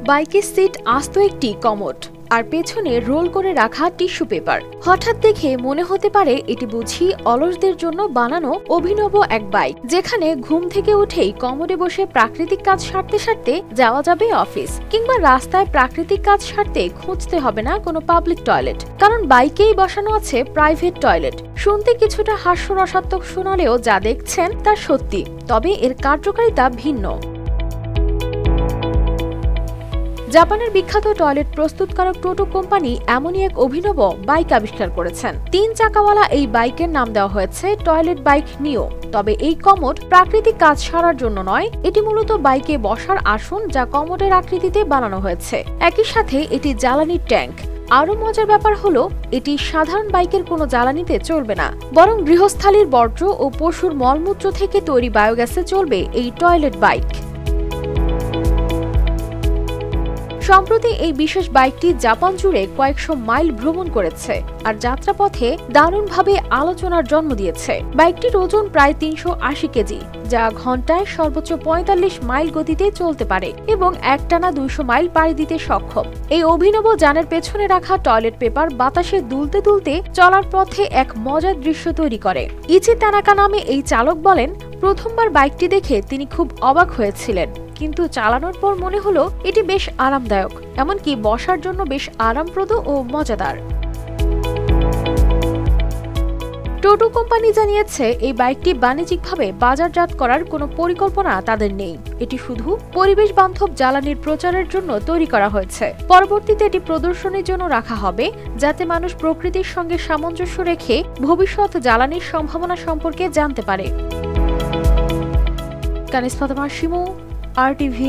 বাইকের সিট আস্ত একটি কমোড আর পেছনে রোল করে রাখা টিস্যু পেপার। হঠাৎ দেখে মনে হতে পারে এটি বুঝি অলসদের জন্য বানানো অভিনব এক বাইক, যেখানে ঘুম থেকে উঠেই কমোডে বসে প্রাকৃতিক কাজ সারতে সারতে যাওয়া যাবে অফিস, কিংবা রাস্তায় প্রাকৃতিক কাজ সারতে খুঁজতে হবে না কোনো পাবলিক টয়লেট, কারণ বাইকেই বসানো আছে প্রাইভেট টয়লেট। শুনতে কিছুটা হাস্যরসাত্মক শোনালেও যা দেখছেন তা সত্যি, তবে এর কার্যকারিতা ভিন্ন। জাপানের বিখ্যাত টয়লেট প্রস্তুতকারক টোটো কোম্পানি এমনই এক অভিনব বাইক আবিষ্কার করেছেন। 3 চাকাওয়ালা এই বাইকের নাম দেওয়া হয়েছে টয়লেট বাইক নিও। তবে এই কমোড প্রাকৃতিক কাজ সারার জন্য নয়, এটি মূলত বাইকে বসার আসন যা কমোডের আকৃতিতে বানানো হয়েছে। একই সাথে এটি জ্বালানির ট্যাঙ্ক। আরও মজার ব্যাপার হলো এটি সাধারণ বাইকের কোনো জ্বালানিতে চলবে না, বরং গৃহস্থালির বর্জ্য ও পশুর মলমূত্র থেকে তৈরি বায়োগ্যাসে চলবে এই টয়লেট বাইক। সম্প্রতি এই বিশেষ বাইকটি জাপান জুড়ে কয়েকশো মাইল ভ্রমণ করেছে আর যাত্রাপথে দারুণভাবে আলোচনার জন্ম দিয়েছে। বাইকটির ওজন প্রায় 380 কেজি, যা ঘন্টায় সর্বোচ্চ 45 মাইল গতিতে চলতে পারে এবং একটানা 200 মাইল পাড়ি দিতে সক্ষম। এই অভিনব যানের পেছনে রাখা টয়লেট পেপার বাতাসে দুলতে দুলতে চলার পথে এক মজার দৃশ্য তৈরি করে। ইচি তানাকা নামে এই চালক বলেন, প্রথমবার বাইকটি দেখে তিনি খুব অবাক হয়েছিলেন, কিন্তু চালানোর পর মনে হলো এটি বেশ আরামদায়ক, এমনকি বসার জন্য বেশ আরামপ্রদ ও মজাদার। টোটো কোম্পানি জানিয়েছে এই বাইকটি বাণিজ্যিকভাবে বাজারজাত করার কোনো পরিকল্পনা তাদের নেই। এটি শুধু পরিবেশ বান্ধব জ্বালানির প্রচারের জন্য তৈরি করা হয়েছে। পরবর্তীতে এটি প্রদর্শনীর জন্য রাখা হবে, যাতে মানুষ প্রকৃতির সঙ্গে সামঞ্জস্য রেখে ভবিষ্যৎ জ্বালানির সম্ভাবনা সম্পর্কে জানতে পারে। কানিস ফাতেমা শিমু, RTV।